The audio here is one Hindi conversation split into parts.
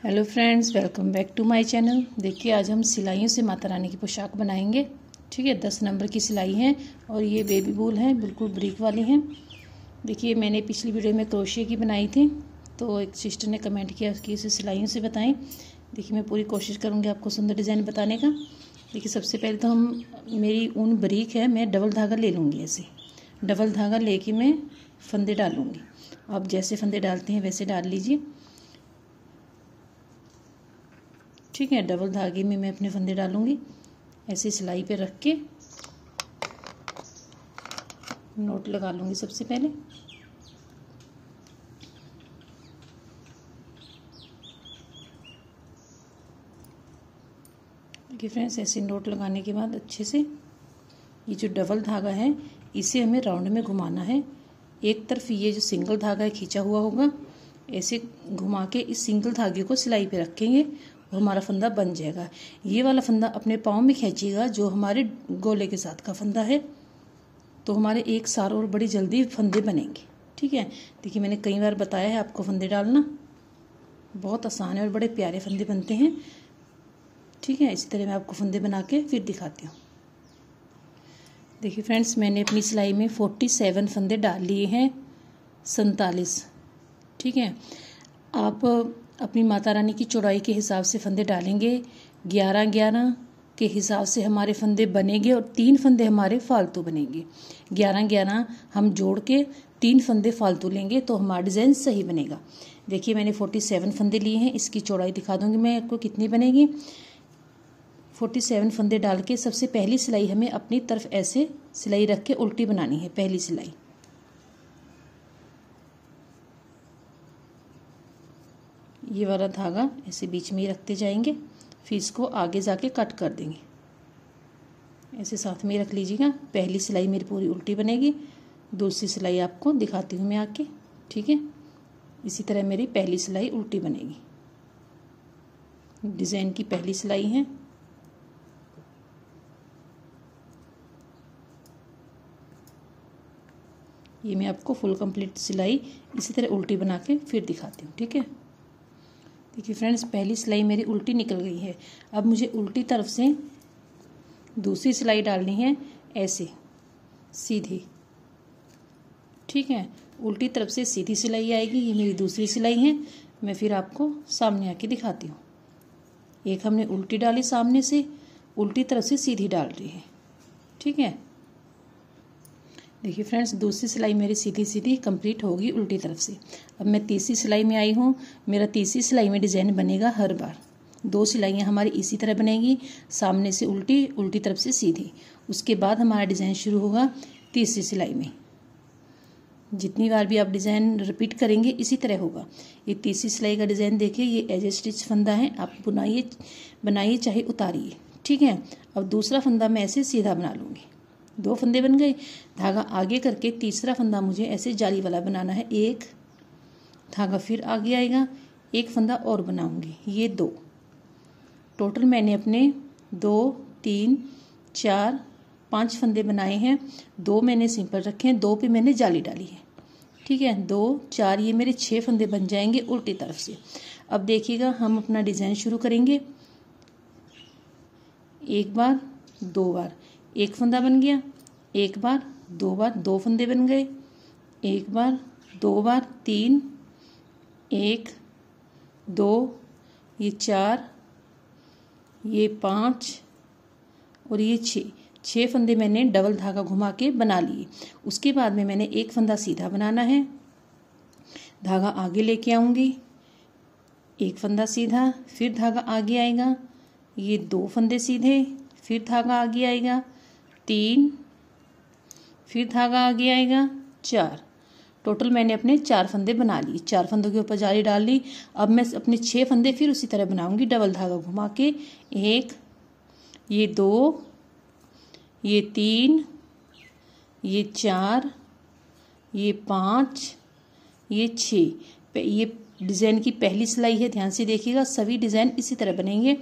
Hello friends, welcome back to my channel. देखिए, आज हम सिलाइयों से माता रानी की पोशाक बनाएंगे। ठीक है, 10 नंबर की सिलाई है और ये बेबी बूल है, बिल्कुल ब्रीक वाली हैं। देखिए, मैंने पिछली वीडियो में क्रोशिया की बनाई थी, तो एक सिस्टर ने कमेंट किया कि इसे सिलाइयों से बताएं। देखिए, मैं पूरी कोशिश करूँगी आपको सुंदर डिज़ाइन बताने का। देखिए, सबसे पहले तो मेरी ऊन ब्रीक है, मैं डबल धागा ले लूँगी। ऐसे डबल धागा लेके मैं फंदे डालूँगी। आप जैसे फंदे डालते हैं वैसे डाल लीजिए। ठीक है, डबल धागे में मैं अपने फंदे डालूंगी। ऐसे सिलाई पे रख के नोट लगा लूंगी सबसे पहले। देखिए फ्रेंड्स, ऐसे नोट लगाने के बाद अच्छे से ये जो डबल धागा है इसे हमें राउंड में घुमाना है। एक तरफ ये जो सिंगल धागा है खींचा हुआ होगा, ऐसे घुमा के इस सिंगल धागे को सिलाई पे रखेंगे और हमारा फंदा बन जाएगा। ये वाला फंदा अपने पाँव में खींचिएगा जो हमारे गोले के साथ का फंदा है, तो हमारे एक सार और बड़ी जल्दी फंदे बनेंगे। ठीक है, देखिए मैंने कई बार बताया है आपको फंदे डालना, बहुत आसान है और बड़े प्यारे फंदे बनते हैं। ठीक है, इसी तरह मैं आपको फंदे बना के फिर दिखाती हूँ। देखिए फ्रेंड्स, मैंने अपनी सिलाई में 47 फंदे डाल लिए हैं, 47। ठीक है, आप अपनी माता रानी की चौड़ाई के हिसाब से फंदे डालेंगे। 11-11 के हिसाब से हमारे फंदे बनेंगे और 3 फंदे हमारे फालतू बनेंगे। 11-11 हम जोड़ के 3 फंदे फालतू लेंगे तो हमारा डिज़ाइन सही बनेगा। देखिए, मैंने 47 फंदे लिए हैं। इसकी चौड़ाई दिखा दूंगी मैं आपको कितनी बनेगी। 47 फंदे डाल के सबसे पहली सिलाई हमें अपनी तरफ ऐसे सिलाई रख के उल्टी बनानी है। पहली सिलाई ये वाला धागा ऐसे बीच में ही रखते जाएंगे, फिर इसको आगे जाके कट कर देंगे। ऐसे साथ में रख लीजिएगा। पहली सिलाई मेरी पूरी उल्टी बनेगी। दूसरी सिलाई आपको दिखाती हूँ मैं आके। ठीक है, इसी तरह मेरी पहली सिलाई उल्टी बनेगी। डिज़ाइन की पहली सिलाई है। ये मैं आपको फुल कंप्लीट सिलाई इसी तरह उल्टी बना के फिर दिखाती हूँ। ठीक है, देखिए फ्रेंड्स, पहली सिलाई मेरी उल्टी निकल गई है। अब मुझे उल्टी तरफ से दूसरी सिलाई डालनी है, ऐसे सीधी। ठीक है, उल्टी तरफ से सीधी सिलाई आएगी। ये मेरी दूसरी सिलाई है। मैं फिर आपको सामने आके दिखाती हूँ। एक हमने उल्टी डाली सामने से, उल्टी तरफ से सीधी डाल रही है। ठीक है, देखिए फ्रेंड्स, दूसरी सिलाई मेरी सीधी सीधी कंप्लीट होगी उल्टी तरफ से। अब मैं तीसरी सिलाई में आई हूँ। मेरा तीसरी सिलाई में डिज़ाइन बनेगा हर बार 2 सिलाइयाँ हमारी इसी तरह बनेगी, सामने से उल्टी, उल्टी तरफ से सीधी। उसके बाद हमारा डिज़ाइन शुरू होगा तीसरी सिलाई में। जितनी बार भी आप डिज़ाइन रिपीट करेंगे इसी तरह होगा। ये तीसरी सिलाई का डिज़ाइन देखिए, ये एज स्टिच फंदा है। आप बनाइए चाहे उतारिए। ठीक है, अब दूसरा फंदा मैं ऐसे सीधा बना लूँगी। 2 फंदे बन गए। धागा आगे करके तीसरा फंदा मुझे ऐसे जाली वाला बनाना है। एक धागा फिर आगे आएगा, एक फंदा और बनाऊंगी। ये 2 टोटल मैंने अपने 2, 3, 4, 5 फंदे बनाए हैं। 2 मैंने सिंपल रखे हैं, 2 पे मैंने जाली डाली है। ठीक है, 2, 4, ये मेरे 6 फंदे बन जाएंगे उल्टी तरफ से। अब देखिएगा, हम अपना डिज़ाइन शुरू करेंगे। एक बार, 2 बार, एक फंदा बन गया। एक बार, 2 बार, 2 फंदे बन गए। एक बार, 2 बार, 3, 1, 2, ये 4, ये 5 और ये 6 फंदे मैंने डबल धागा घुमा के बना लिए। उसके बाद में मैंने एक फंदा सीधा बनाना है। धागा आगे लेके आऊँगी, एक फंदा सीधा, फिर धागा आगे आएगा। ये 2 फंदे सीधे, फिर धागा आगे आएगा। 3, फिर धागा आगे आएगा। 4, टोटल मैंने अपने 4 फंदे बना लिए। 4 फंदों के ऊपर जाली डाल ली। अब मैं अपने 6 फंदे फिर उसी तरह बनाऊंगी, डबल धागा घुमा के। 1, ये 2, ये 3, ये 4, ये 5, ये 6। ये डिज़ाइन की पहली सिलाई है, ध्यान से देखिएगा। सभी डिज़ाइन इसी तरह बनेंगे।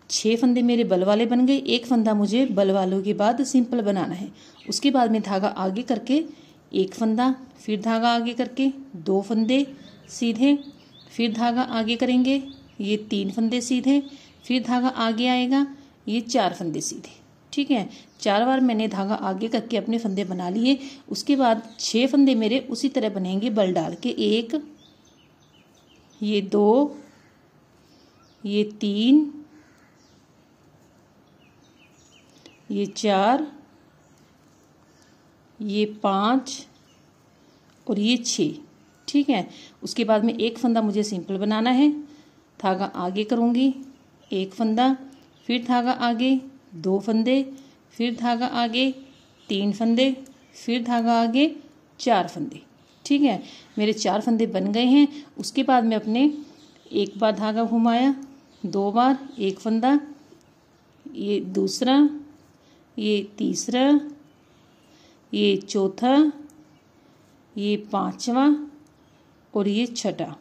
6 फंदे मेरे बल वाले बन गए। एक फंदा मुझे बल वालों के बाद सिंपल बनाना है। उसके बाद में धागा आगे करके एक फंदा, फिर धागा आगे करके 2 फंदे सीधे, फिर धागा आगे करेंगे, ये 3 फंदे सीधे, फिर धागा आगे आएगा, ये 4 फंदे सीधे। ठीक है, 4 बार मैंने धागा आगे करके अपने फंदे बना लिए। उसके बाद 6 फंदे मेरे उसी तरह बनेंगे बल डाल के। 1, ये 2, ये 3, ये 4, ये 5 और ये 6। ठीक है, उसके बाद में एक फंदा मुझे सिंपल बनाना है। धागा आगे करूँगी, 1 फंदा, फिर धागा आगे, 2 फंदे, फिर धागा आगे, 3 फंदे, फिर धागा आगे, 4 फंदे। ठीक है, मेरे 4 फंदे बन गए हैं। उसके बाद मैं अपने एक बार धागा घुमाया, 2 बार, 1 फंदा, ये दूसरा, ये तीसरा, ये चौथा, ये 5वां और ये 6ठा।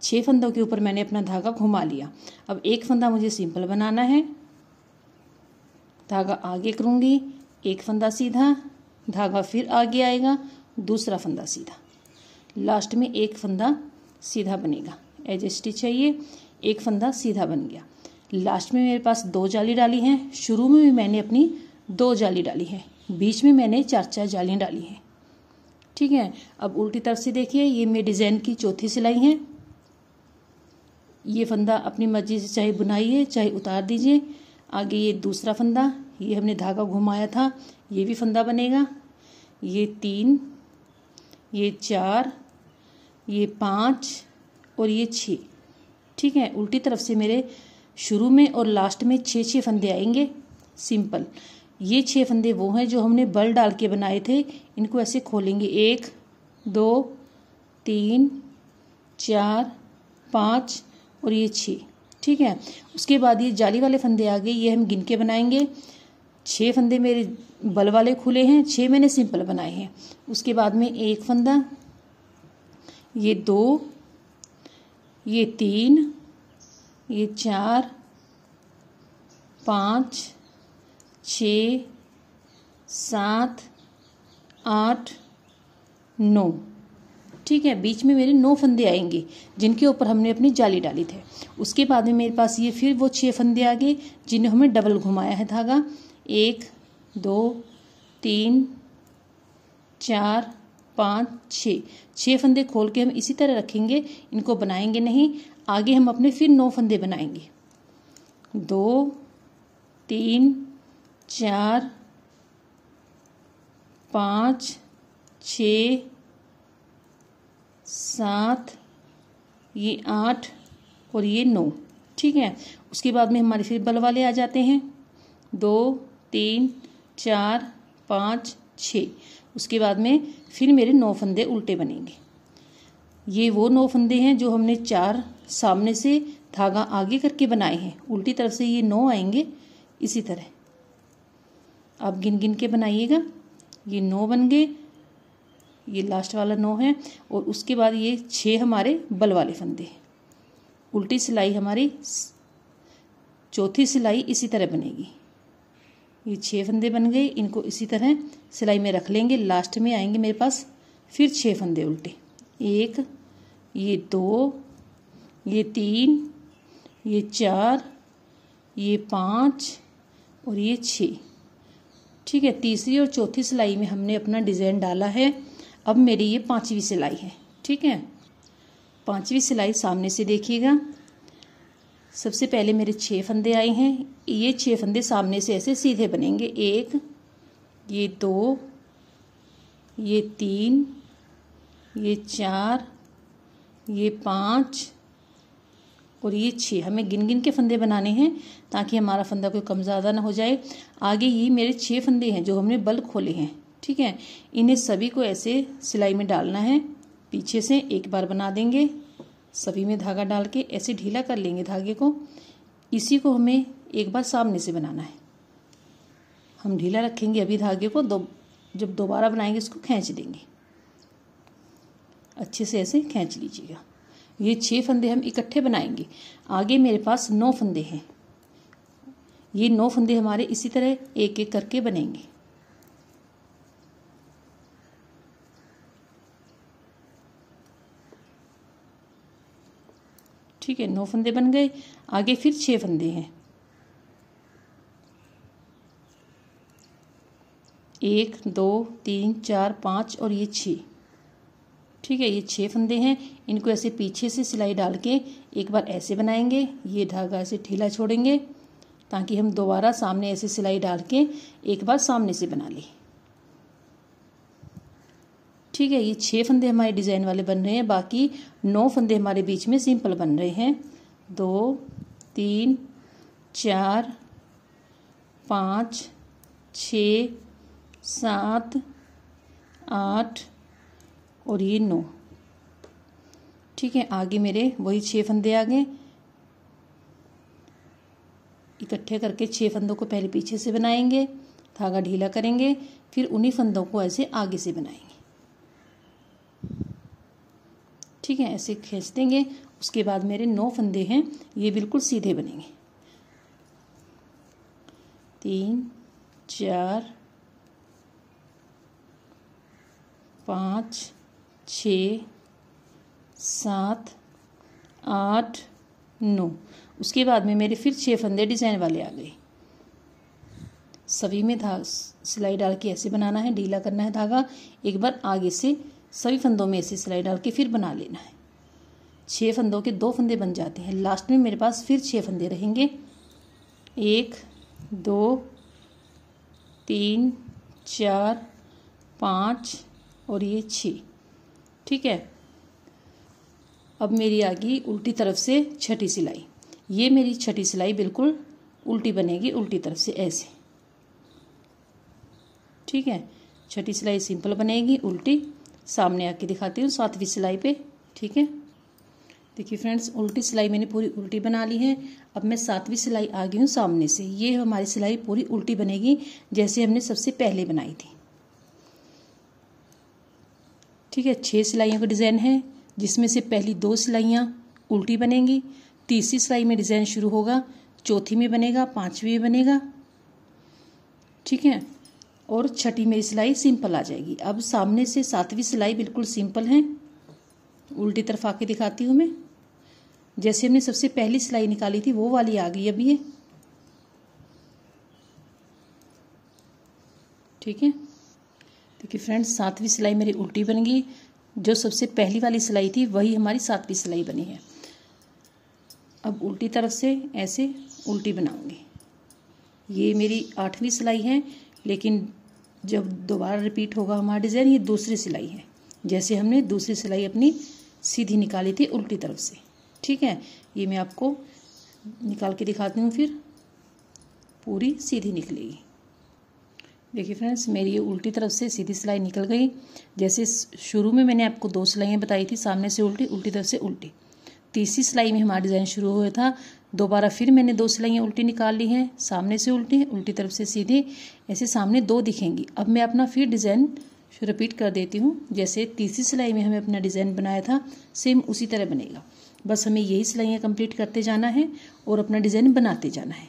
6 फंदों के ऊपर मैंने अपना धागा घुमा लिया। अब एक फंदा मुझे सिंपल बनाना है। धागा आगे करूँगी, 1 फंदा सीधा, धागा फिर आगे आएगा, दूसरा फंदा सीधा, लास्ट में 1 फंदा सीधा बनेगा। एज स्टिच है ये, 1 फंदा सीधा बन गया। लास्ट में मेरे पास 2 जाली डाली हैं। शुरू में भी मैंने अपनी 2 जाली डाली है, बीच में मैंने 4-4 जालियाँ डाली हैं। ठीक है, अब उल्टी तरफ से देखिए, ये मेरे डिज़ाइन की चौथी सिलाई है। ये फंदा अपनी मर्जी से चाहे बुनाइए चाहे उतार दीजिए। आगे ये दूसरा फंदा, ये हमने धागा घुमाया था, ये भी फंदा बनेगा। ये 3, ये 4, ये 5 और ये 6। ठीक है, उल्टी तरफ से मेरे शुरू में और लास्ट में 6-6 फंदे आएंगे सिंपल। ये 6 फंदे वो हैं जो हमने बल डाल के बनाए थे। इनको ऐसे खोलेंगे, 1, 2, 3, 4, 5 और ये 6। ठीक है, उसके बाद ये जाली वाले फंदे आ गए, ये हम गिन के बनाएंगे। 6 फंदे मेरे बल वाले खुले हैं, 6 मैंने सिंपल बनाए हैं। उसके बाद में 1 फंदा, ये 2, ये 3, ये 4, 5, 6, 7, 8, 9। ठीक है, बीच में मेरे 9 फंदे आएंगे जिनके ऊपर हमने अपनी जाली डाली थे। उसके बाद में मेरे पास ये फिर वो 6 फंदे आ गए जिन्हें हमने डबल घुमाया है धागा। 1, 2, 3, 4, 5, 6 फंदे खोल के हम इसी तरह रखेंगे, इनको बनाएंगे नहीं। आगे हम अपने फिर 9 फंदे बनाएंगे। 2, 3, 4, 5, 6, 7, ये 8 और ये 9। ठीक है, उसके बाद में हमारे फिर बल वाले आ जाते हैं। 2, 3, 4, 5, 6। उसके बाद में फिर मेरे 9 फंदे उल्टे बनेंगे। ये वो 9 फंदे हैं जो हमने 4 सामने से धागा आगे करके बनाए हैं। उल्टी तरफ से ये 9 आएंगे इसी तरह। आप गिन गिन के बनाइएगा। ये 9 बन गए, ये लास्ट वाला 9 है। और उसके बाद ये 6 हमारे बल वाले फंदे। उल्टी सिलाई हमारी चौथी सिलाई इसी तरह बनेगी। ये 6 फंदे बन गए, इनको इसी तरह सिलाई में रख लेंगे। लास्ट में आएंगे मेरे पास फिर 6 फंदे उल्टे। 1, ये 2, ये 3, ये 4, ये 5 और ये 6। ठीक है, तीसरी और चौथी सिलाई में हमने अपना डिज़ाइन डाला है। अब मेरी ये 5वीं सिलाई है। ठीक है, 5वीं सिलाई सामने से देखिएगा। सबसे पहले मेरे 6 फंदे आए हैं। ये 6 फंदे सामने से ऐसे सीधे बनेंगे। 1, ये 2, ये 3, ये 4, ये 5 और ये 6। हमें गिन गिन के फंदे बनाने हैं ताकि हमारा फंदा कोई कम ज़्यादा ना हो जाए। आगे ये मेरे 6 फंदे हैं जो हमने बल खोले हैं। ठीक है, इन्हें सभी को ऐसे सिलाई में डालना है। पीछे से एक बार बना देंगे, सभी में धागा डाल के ऐसे ढीला कर लेंगे धागे को। इसी को हमें एक बार सामने से बनाना है। हम ढीला रखेंगे अभी धागे को, जब दोबारा बनाएंगे इसको खींच देंगे। अच्छे से ऐसे खींच लीजिएगा। ये 6 फंदे हम इकट्ठे बनाएंगे। आगे मेरे पास 9 फंदे हैं। ये 9 फंदे हमारे इसी तरह एक एक करके बनेंगे। ठीक है, 9 फंदे बन गए। आगे फिर 6 फंदे हैं, 1 2 3 4 5 और ये 6। ठीक है, ये 6 फंदे हैं। इनको ऐसे पीछे से सिलाई डाल के एक बार ऐसे बनाएंगे, ये धागा ऐसे ढीला छोड़ेंगे ताकि हम दोबारा सामने ऐसे सिलाई डाल के एक बार सामने से बना लें। ठीक है, ये 6 फंदे हमारे डिज़ाइन वाले बन रहे हैं, बाकी 9 फंदे हमारे बीच में सिंपल बन रहे हैं। 2 3 4 5 6 7 8 और ये 9। ठीक है, आगे मेरे वही 6 फंदे आ गए। इकट्ठे करके 6 फंदों को पहले पीछे से बनाएंगे, धागा ढीला करेंगे, फिर उन्हीं फंदों को ऐसे आगे से बनाएंगे। ठीक है, ऐसे खींच देंगे। उसके बाद मेरे 9 फंदे हैं, ये बिल्कुल सीधे बनेंगे। 3 4 5 6 7 8 9। उसके बाद में मेरे फिर 6 फंदे डिज़ाइन वाले आ गए। सभी में सिलाई डाल के ऐसे बनाना है, ढीला करना है धागा, एक बार आगे से सभी फंदों में ऐसे सिलाई डाल के फिर बना लेना है। 6 फंदों के 2 फंदे बन जाते हैं। लास्ट में मेरे पास फिर 6 फंदे रहेंगे। 1 2 3 4 5 और ये 6। ठीक है, अब मेरी आ गई उल्टी तरफ से छठी सिलाई। ये मेरी छठी सिलाई बिल्कुल उल्टी बनेगी, उल्टी तरफ से ऐसे। ठीक है, छठी सिलाई सिंपल बनेगी, उल्टी। सामने आके दिखाती हूँ 7वीं सिलाई पे। ठीक है, देखिए फ्रेंड्स, उल्टी सिलाई मैंने पूरी उल्टी बना ली है। अब मैं 7वीं सिलाई आ गई हूँ सामने से। ये हमारी सिलाई पूरी उल्टी बनेगी जैसे हमने सबसे पहले बनाई थी। ठीक है, 6 सिलाइयों का डिज़ाइन है, जिसमें से पहली 2 सिलाइयाँ उल्टी बनेंगी, तीसरी सिलाई में डिज़ाइन शुरू होगा, चौथी में बनेगा, 5वीं में बनेगा। ठीक है, और छठी मेरी सिलाई सिंपल आ जाएगी। अब सामने से 7वीं सिलाई बिल्कुल सिंपल है, उल्टी तरफ आके दिखाती हूँ मैं। जैसे हमने सबसे पहली सिलाई निकाली थी वो वाली आ गई अभी ये। ठीक है, देखिए फ्रेंड्स, 7वीं सिलाई मेरी उल्टी बन गई। जो सबसे पहली वाली सिलाई थी वही हमारी 7वीं सिलाई बनी है। अब उल्टी तरफ से ऐसे उल्टी बनाऊंगी। ये मेरी 8वीं सिलाई है, लेकिन जब दोबारा रिपीट होगा हमारा डिज़ाइन, ये दूसरी सिलाई है। जैसे हमने दूसरी सिलाई अपनी सीधी निकाली थी उल्टी तरफ से। ठीक है, ये मैं आपको निकाल के दिखाती हूँ, फिर पूरी सीधी निकलेगी। देखिए फ्रेंड्स, मेरी ये उल्टी तरफ से सीधी सिलाई निकल गई। जैसे शुरू में मैंने आपको 2 सिलाइयाँ बताई थी, सामने से उल्टी, उल्टी तरफ से उल्टी। तीसरी सिलाई में हमारा डिज़ाइन शुरू हुआ था, दोबारा फिर मैंने 2 सिलाइयाँ उल्टी निकाल ली हैं, सामने से उल्टी, उल्टी तरफ से सीधी, ऐसे सामने 2 दिखेंगी। अब मैं अपना फिर डिज़ाइन रिपीट कर देती हूँ। जैसे तीसरी सिलाई में हमें अपना डिज़ाइन बनाया था, सेम उसी तरह बनेगा। बस हमें यही सिलाइयाँ कंप्लीट करते जाना है और अपना डिज़ाइन बनाते जाना है।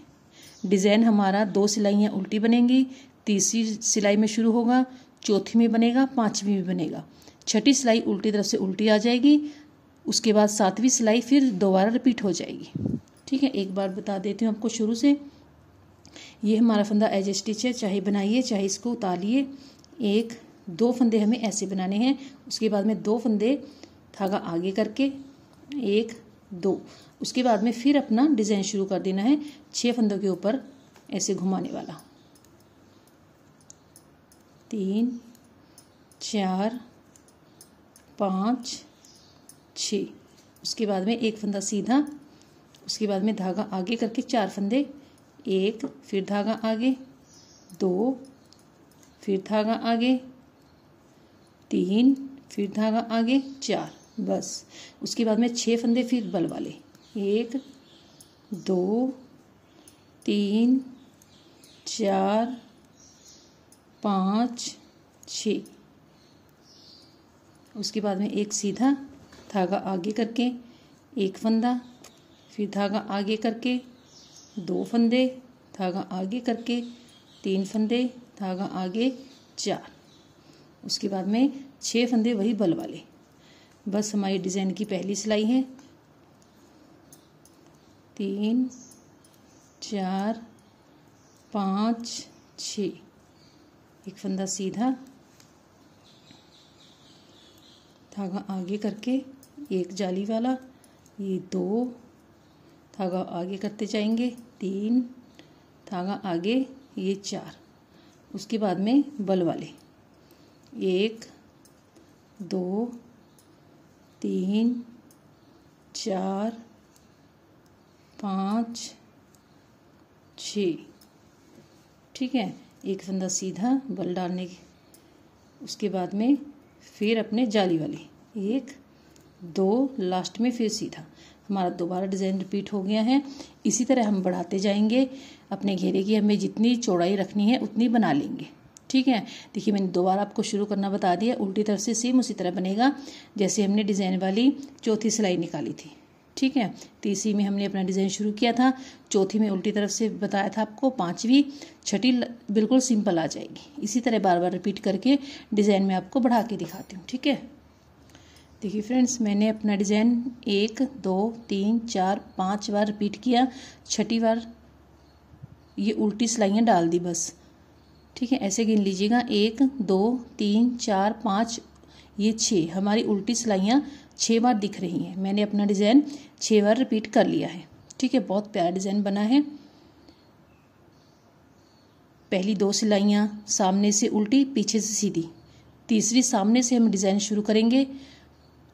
डिज़ाइन हमारा 2 सिलाइयाँ उल्टी बनेंगी, तीसरी सिलाई में शुरू होगा, चौथी में बनेगा, 5वीं में बनेगा, छठी सिलाई उल्टी तरफ से उल्टी आ जाएगी। उसके बाद 7वीं सिलाई फिर दोबारा रिपीट हो जाएगी। ठीक है, एक बार बता देती हूँ आपको शुरू से। ये हमारा फंदा एज स्टिच है, चाहे बनाइए चाहे इसको उतारिए। 1 2 फंदे हमें ऐसे बनाने हैं। उसके बाद में 2 फंदे धागा आगे करके 1 2, उसके बाद में फिर अपना डिज़ाइन शुरू कर देना है 6 फंदों के ऊपर ऐसे घुमाने वाला। 3 4 5 6, उसके बाद में 1 फंदा सीधा, उसके बाद में धागा आगे करके 4 फंदे, 1 फिर धागा आगे, 2 फिर धागा आगे, 3 फिर धागा आगे, 4, बस। उसके बाद में 6 फंदे फिर बल वाले, 1 2 3 4 5 6। उसके बाद में 1 सीधा धागा आगे करके 1 फंदा, फिर धागा आगे करके 2 फंदे, धागा आगे करके 3 फंदे, धागा आगे 4। उसके बाद में 6 फंदे वही बल वाले। बस हमारी डिज़ाइन की पहली सिलाई है। 3 4 5 6, एक फंदा सीधा, धागा आगे करके एक जाली वाला, ये 2, धागा आगे करते जाएंगे 3, धागा आगे ये 4, उसके बाद में बल वाले 1 2 3 4 5 6, ठीक है। एक फंदा सीधा बल डालने के, उसके बाद में फिर अपने जाली वाले 1 2, लास्ट में फिर सीधा, हमारा दोबारा डिज़ाइन रिपीट हो गया है। इसी तरह हम बढ़ाते जाएंगे, अपने घेरे की हमें जितनी चौड़ाई रखनी है उतनी बना लेंगे, ठीक है। देखिए मैंने दोबारा आपको शुरू करना बता दिया, उल्टी तरफ से सेम उसी तरह बनेगा जैसे हमने डिज़ाइन वाली चौथी सिलाई निकाली थी, ठीक है। तीसरी में हमने अपना डिज़ाइन शुरू किया था, चौथी में उल्टी तरफ से बताया था आपको, पांचवी छठी बिल्कुल सिंपल आ जाएगी। इसी तरह बार बार रिपीट करके डिज़ाइन में आपको बढ़ा के दिखाती हूँ, ठीक है। देखिए फ्रेंड्स, मैंने अपना डिज़ाइन 1 2 3 4 5 बार रिपीट किया, छठी बार ये उल्टी सिलाइयाँ डाल दी बस, ठीक है। ऐसे गिन लीजिएगा 1 2 3 4 5, ये 6, हमारी उल्टी सिलाइयाँ 6 बार दिख रही हैं। मैंने अपना डिज़ाइन 6 बार रिपीट कर लिया है, ठीक है। बहुत प्यारा डिज़ाइन बना है। पहली 2 सिलाइयाँ सामने से उल्टी, पीछे से सीधी, तीसरी सामने से हम डिज़ाइन शुरू करेंगे,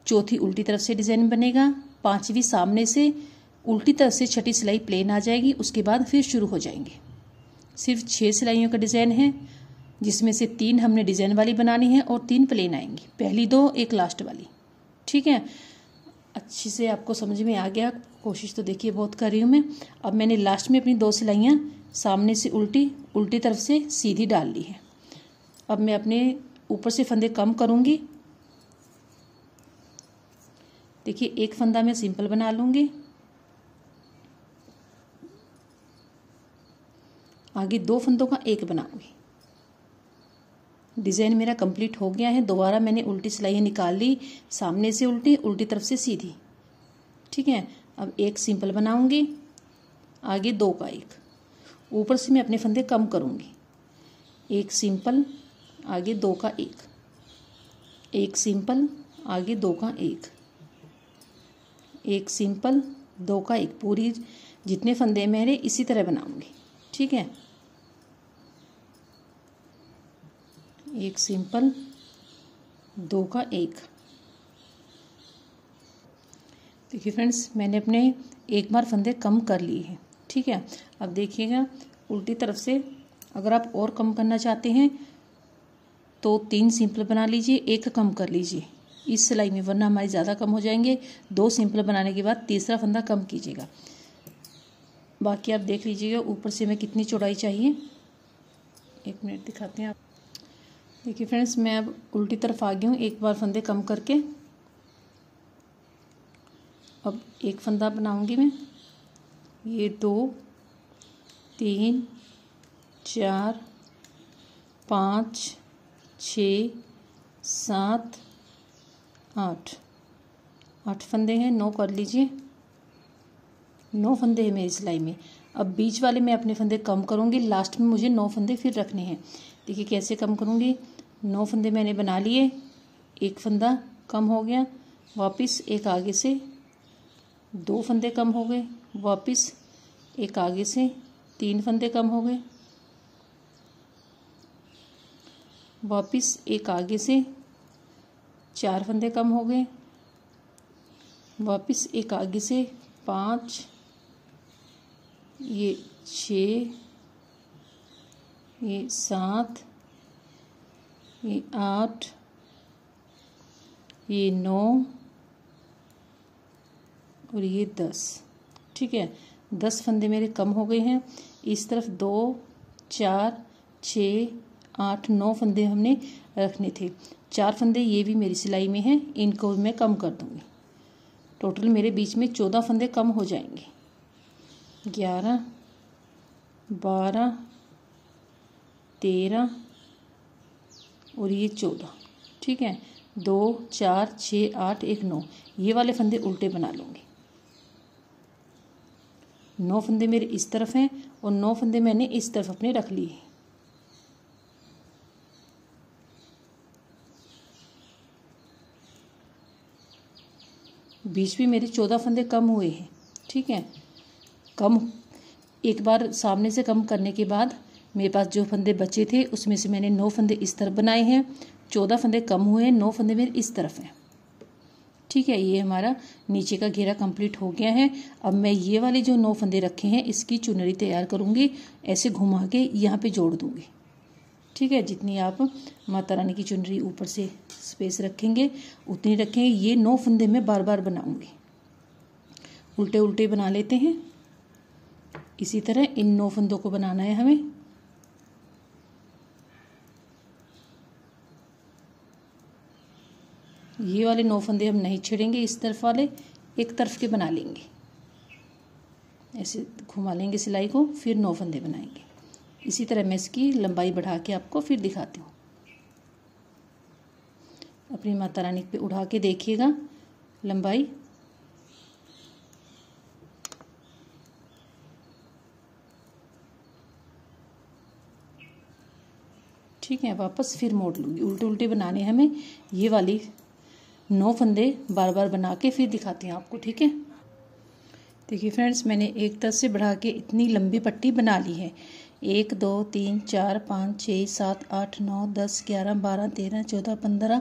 चौथी उल्टी तरफ से डिज़ाइन बनेगा, पांचवी सामने से उल्टी तरफ से छठी सिलाई प्लेन आ जाएगी, उसके बाद फिर शुरू हो जाएंगे। सिर्फ 6 सिलाइयों का डिज़ाइन है, जिसमें से 3 हमने डिज़ाइन वाली बनानी है और 3 प्लेन आएंगी, पहली 2 एक लास्ट वाली, ठीक है। अच्छे से आपको समझ में आ गया, कोशिश तो देखिए बहुत कर रही हूँ मैं। अब मैंने लास्ट में अपनी 2 सिलाइयाँ सामने से उल्टी तरफ से सीधी डाल ली है। अब मैं अपने ऊपर से फंदे कम करूँगी। देखिए एक फंदा मैं सिंपल बना लूँगी, आगे 2 फंदों का एक बनाऊँगी। डिज़ाइन मेरा कंप्लीट हो गया है। दोबारा मैंने उल्टी सिलाइयाँ निकाल ली, सामने से उल्टी तरफ से सीधी, ठीक है। अब एक सिंपल बनाऊंगी, आगे 2 का एक, ऊपर से मैं अपने फंदे कम करूंगी, एक सिंपल, आगे 2 का एक सिंपल, आगे 2 का एक सिंपल, 2 का एक, पूरी जितने फंदे मेरे इसी तरह बनाऊंगी, ठीक है। एक सिंपल, 2 का एक। देखिए फ्रेंड्स, मैंने अपने एक बार फंदे कम कर लिए हैं, ठीक है। अब देखिएगा उल्टी तरफ से अगर आप और कम करना चाहते हैं तो 3 सिंपल बना लीजिए, एक कम कर लीजिए इस सिलाई में, वरना हमारी ज़्यादा कम हो जाएंगे। 2 सिंपल बनाने के बाद तीसरा फंदा कम कीजिएगा। बाकी आप देख लीजिएगा ऊपर से हमें कितनी चौड़ाई चाहिए। 1 मिनट दिखाते हैं आप। देखिए फ्रेंड्स, मैं अब उल्टी तरफ आ गई हूँ, एक बार फंदे कम करके। अब एक फंदा बनाऊंगी मैं, ये 2 3 4 5 6 7 8 फंदे हैं, 9 कर लीजिए। 9 फंदे हैं मेरी सिलाई में। अब बीच वाले में अपने फंदे कम करूँगी, लास्ट में मुझे 9 फंदे फिर रखने हैं। देखिए कैसे कम करूँगी। 9 फंदे मैंने बना लिए, एक फंदा कम हो गया, वापस एक आगे से, 2 फंदे कम हो गए, वापस एक आगे से, 3 फंदे कम हो गए, वापस एक आगे से, 4 फंदे कम हो गए, वापस एक आगे से, 5, ये 6, ये 7, ये 8, ये 9 और ये 10, ठीक है। 10 फंदे मेरे कम हो गए हैं। इस तरफ 2 4 6 8 9 फंदे हमने रखने थे। 4 फंदे ये भी मेरी सिलाई में हैं, इनको मैं कम कर दूंगी। टोटल मेरे बीच में 14 फंदे कम हो जाएंगे। 11 12 13 और ये 14, ठीक है। 2 4 6 8 1 9, ये वाले फंदे उल्टे बना लूँगी। 9 फंदे मेरे इस तरफ हैं और 9 फंदे मैंने इस तरफ अपने रख लिए। बीच में मेरे 14 फंदे कम हुए हैं। ठीक है, कम एक बार सामने से कम करने के बाद मेरे पास जो फंदे बचे थे उसमें से मैंने 9 फंदे इस तरफ बनाए हैं, 14 फंदे कम हुए हैं, 9 फंदे मेरे इस तरफ हैं। ठीक है, ये हमारा नीचे का घेरा कंप्लीट हो गया है। अब मैं ये वाले जो 9 फंदे रखे हैं इसकी चुनरी तैयार करूँगी, ऐसे घुमा के यहाँ पे जोड़ दूँगी। ठीक है, जितनी आप माता रानी की चुनरी ऊपर से स्पेस रखेंगे उतनी रखेंगे। ये 9 फंदे मैं बार बार बनाऊँगी, उल्टे उल्टे बना लेते हैं। इसी तरह इन 9 फंदों को बनाना है हमें। ये वाले 9 फंदे हम नहीं छेड़ेंगे, इस तरफ वाले एक तरफ के बना लेंगे, ऐसे घुमा लेंगे सिलाई को, फिर 9 फंदे बनाएंगे। इसी तरह मैं इसकी लंबाई बढ़ा के आपको फिर दिखाती हूँ। अपनी माता रानी पे उड़ा के देखिएगा लंबाई। ठीक है, वापस फिर मोड़ लूँगी। उल्टे उल्टे बनाने हमें। ये वाली 9 फंदे बार बार बना के फिर दिखाती हूँ आपको। ठीक है, देखिए फ्रेंड्स, मैंने एक तरफ से बढ़ा के इतनी लंबी पट्टी बना ली है। 1 2 3 4 5 6 7 8 9 10 11 12 13 14 15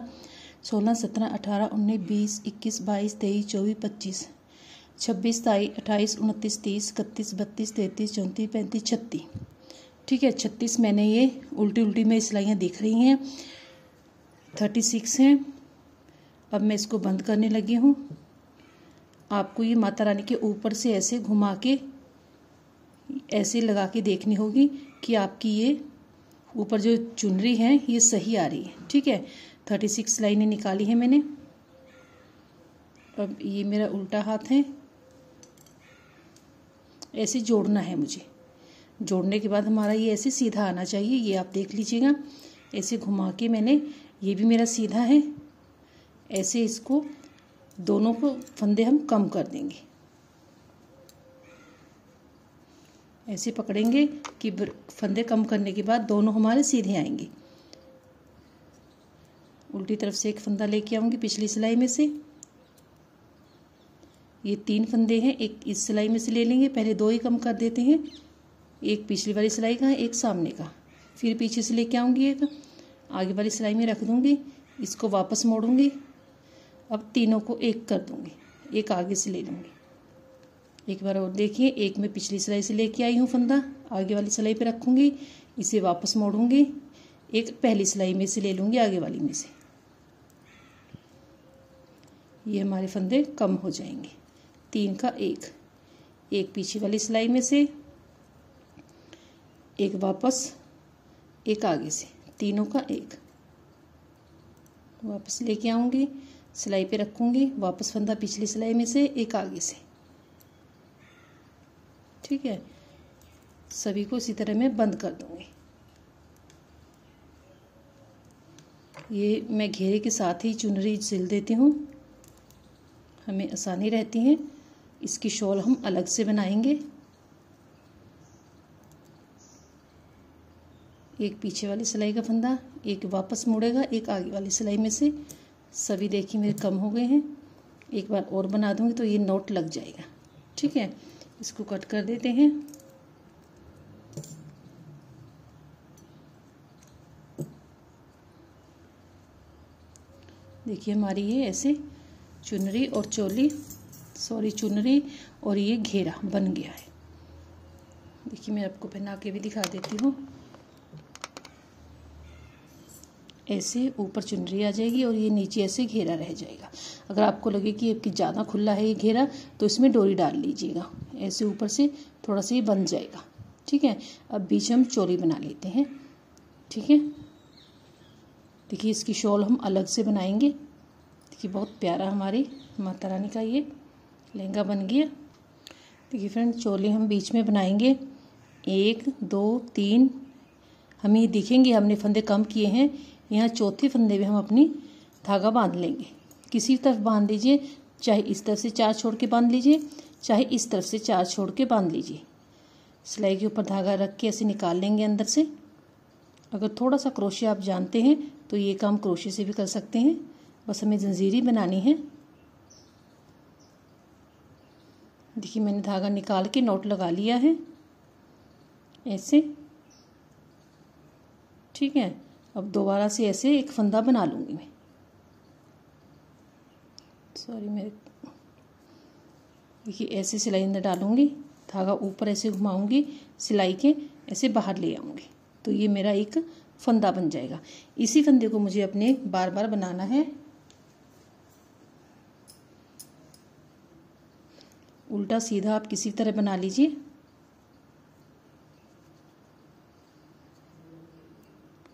16 17 18 19 20 21 22 23 24 25 26 27 28 29 30 31 32 33 34 35 36। ठीक है, 36 मैंने ये उल्टी उल्टी में सिलाइयाँ दिख रही हैं, 36 हैं। अब मैं इसको बंद करने लगी हूँ। आपको ये माता रानी के ऊपर से ऐसे घुमा के ऐसे लगा के देखनी होगी कि आपकी ये ऊपर जो चुनरी है ये सही आ रही है। ठीक है, 36 लाइनें निकाली है मैंने। अब ये मेरा उल्टा हाथ है, ऐसे जोड़ना है मुझे। जोड़ने के बाद हमारा ये ऐसे सीधा आना चाहिए, ये आप देख लीजिएगा। ऐसे घुमा के मैंने, ये भी मेरा सीधा है, ऐसे इसको दोनों को फंदे हम कम कर देंगे। ऐसे पकड़ेंगे कि फंदे कम करने के बाद दोनों हमारे सीधे आएंगे। उल्टी तरफ से एक फंदा लेके आऊंगी पिछली सिलाई में से। ये 3 फंदे हैं, एक इस सिलाई में से ले लेंगे, पहले 2 ही कम कर देते हैं। एक पिछली वाली सिलाई का, एक सामने का, फिर पीछे से लेके आऊंगी, एक आगे वाली सिलाई में रख दूंगी, इसको वापस मोड़ूंगी। अब तीनों को एक कर दूंगी, एक आगे से ले लूँगी। एक बार और देखिए, एक मैं पिछली सिलाई से लेके आई हूँ फंदा, आगे वाली सिलाई पे रखूँगी, इसे वापस मोड़ूंगी, एक पहली सिलाई में से ले लूँगी आगे वाली में से। ये हमारे फंदे कम हो जाएंगे। 3 का 1, एक पीछे वाली सिलाई में से, एक वापस, एक आगे से, तीनों का 1। वापस लेके आऊँगी, सिलाई पे रखूँगी, वापस फंदा पिछली सिलाई में से, एक आगे से। ठीक है, सभी को इसी तरह मैं बंद कर दूँगी। ये मैं घेरे के साथ ही चुनरी सिल देती हूँ, हमें आसानी रहती है। इसकी शॉल हम अलग से बनाएंगे। एक पीछे वाली सिलाई का फंदा, एक वापस मुड़ेगा, एक आगे वाली सिलाई में से। सभी देखिए मेरे कम हो गए हैं। एक बार और बना दूंगी तो ये नोट लग जाएगा। ठीक है, इसको कट कर देते हैं। देखिए हमारी ये ऐसे चुनरी और चोली, चुनरी और ये घेरा बन गया है। देखिए मैं आपको पहना के भी दिखा देती हूँ। ऐसे ऊपर चुनरी आ जाएगी और ये नीचे ऐसे घेरा रह जाएगा। अगर आपको लगे कि आपकी ज़्यादा खुला है ये घेरा तो इसमें डोरी डाल लीजिएगा, ऐसे ऊपर से थोड़ा सा ये बन जाएगा। ठीक है, अब बीच में हम चोली बना लेते हैं। ठीक है, देखिए इसकी शॉल हम अलग से बनाएंगे। देखिए बहुत प्यारा हमारी माता रानी का ये लहंगा बन गया। देखिए फ्रेंड, चोली हम बीच में बनाएंगे। 1 2 3 हम ये दिखेंगे, हमने फंदे कम किए हैं। यहाँ चौथे फंदे में हम अपनी धागा बांध लेंगे। किसी तरफ बांध लीजिए, चाहे इस तरफ से 4 छोड़ के बांध लीजिए, चाहे इस तरफ से 4 छोड़ के बांध लीजिए। सिलाई के ऊपर धागा रख के ऐसे निकाल लेंगे अंदर से। अगर थोड़ा सा क्रोशिया आप जानते हैं तो ये काम क्रोशिया से भी कर सकते हैं, बस हमें जंजीरी बनानी है। देखिए मैंने धागा निकाल के नॉट लगा लिया है ऐसे, ठीक है। अब दोबारा से ऐसे एक फंदा बना लूँगी मैं, मेरे देखिए ऐसे सिलाई अंदर डालूँगी, धागा ऊपर ऐसे घुमाऊँगी, सिलाई के ऐसे बाहर ले आऊँगी, तो ये मेरा एक फंदा बन जाएगा। इसी फंदे को मुझे अपने बार बार बनाना है। उल्टा सीधा आप किसी तरह बना लीजिए।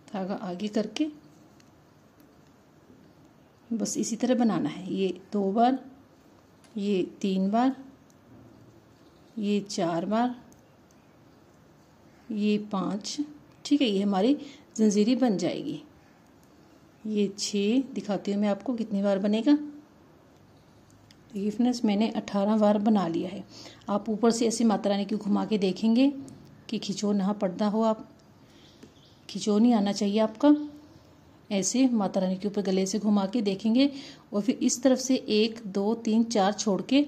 धागा आगे करके बस इसी तरह बनाना है। ये 2 बार, ये 3 बार, ये 4 बार, ये 5, ठीक है। ये हमारी जंजीरी बन जाएगी। ये 6 दिखाती हूँ मैं आपको कितनी बार बनेगा। देखिए फ्रेंड्स मैंने 18 बार बना लिया है। आप ऊपर से ऐसे माता रानी की घुमा के देखेंगे कि खिंचो ना पड़ता हो, आप खिंचो नहीं आना चाहिए आपका। ऐसे माता रानी के ऊपर गले से घुमा के देखेंगे और फिर इस तरफ से 1 2 3 4 छोड़ के,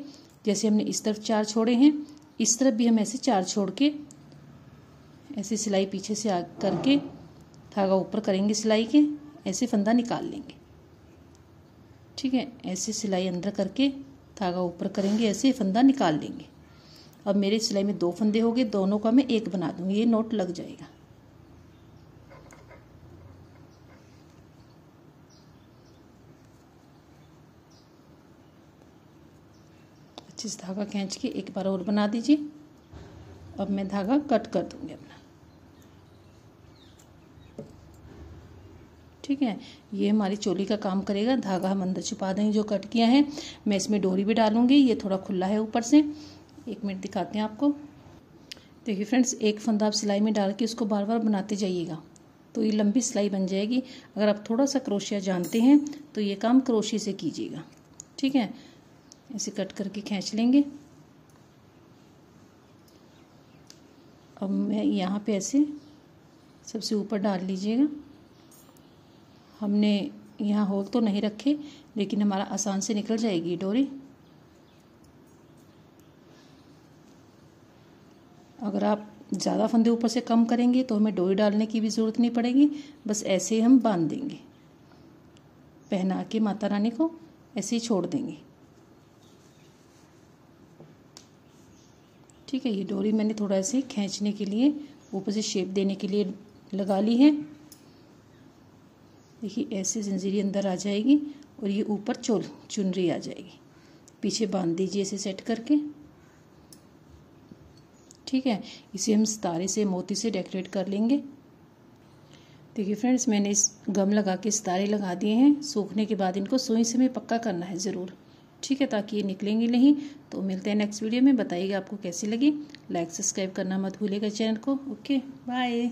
जैसे हमने इस तरफ 4 छोड़े हैं इस तरफ भी हम ऐसे 4 छोड़ के ऐसे सिलाई पीछे से आ करके धागा ऊपर करेंगे सिलाई के, ऐसे फंदा निकाल लेंगे, ठीक है। ऐसे सिलाई अंदर करके धागा ऊपर करेंगे, ऐसे फंदा निकाल लेंगे। अब मेरे सिलाई में 2 फंदे हो गए, दोनों का मैं एक बना दूंगी, ये नोट लग जाएगा। अच्छे से धागा खींच के एक बार और बना दीजिए। अब मैं धागा कट कर दूंगी अपना, ठीक है। ये हमारी चोली का काम करेगा। धागा हम अंदर छुपा देंगे जो कट किया है। मैं इसमें डोरी भी डालूंगी, ये थोड़ा खुला है ऊपर से। 1 मिनट दिखाते हैं आपको। देखिए फ्रेंड्स एक फंदा आप सिलाई में डाल के उसको बार बार बनाते जाइएगा तो ये लंबी सिलाई बन जाएगी। अगर आप थोड़ा सा क्रोशिया जानते हैं तो ये काम क्रोशिया से कीजिएगा, ठीक है। ऐसे कट करके खींच लेंगे। अब मैं यहाँ पे ऐसे सबसे ऊपर डाल लीजिएगा। हमने यहाँ होल तो नहीं रखे लेकिन हमारा आसान से निकल जाएगी डोरी। अगर आप ज़्यादा फंदे ऊपर से कम करेंगे तो हमें डोरी डालने की भी ज़रूरत नहीं पड़ेगी, बस ऐसे ही हम बांध देंगे, पहना के माता रानी को ऐसे ही छोड़ देंगे, ठीक है। ये डोरी मैंने थोड़ा ऐसे खींचने के लिए ऊपर से शेप देने के लिए लगा ली है। देखिए ऐसे जंजीरी अंदर आ जाएगी और ये ऊपर चुनरी आ जाएगी। पीछे बांध दीजिए इसे सेट करके, ठीक है। इसे हम सितारे से मोती से डेकोरेट कर लेंगे। देखिए फ्रेंड्स मैंने इस गम लगा के सितारे लगा दिए हैं। सूखने के बाद इनको सुई से हमें पक्का करना है ज़रूर, ठीक है, ताकि ये निकलेंगे नहीं। तो मिलते हैं नेक्स्ट वीडियो में। बताइएगा आपको कैसी लगी। लाइक सब्सक्राइब करना मत भूलिएगा चैनल को। Okay bye.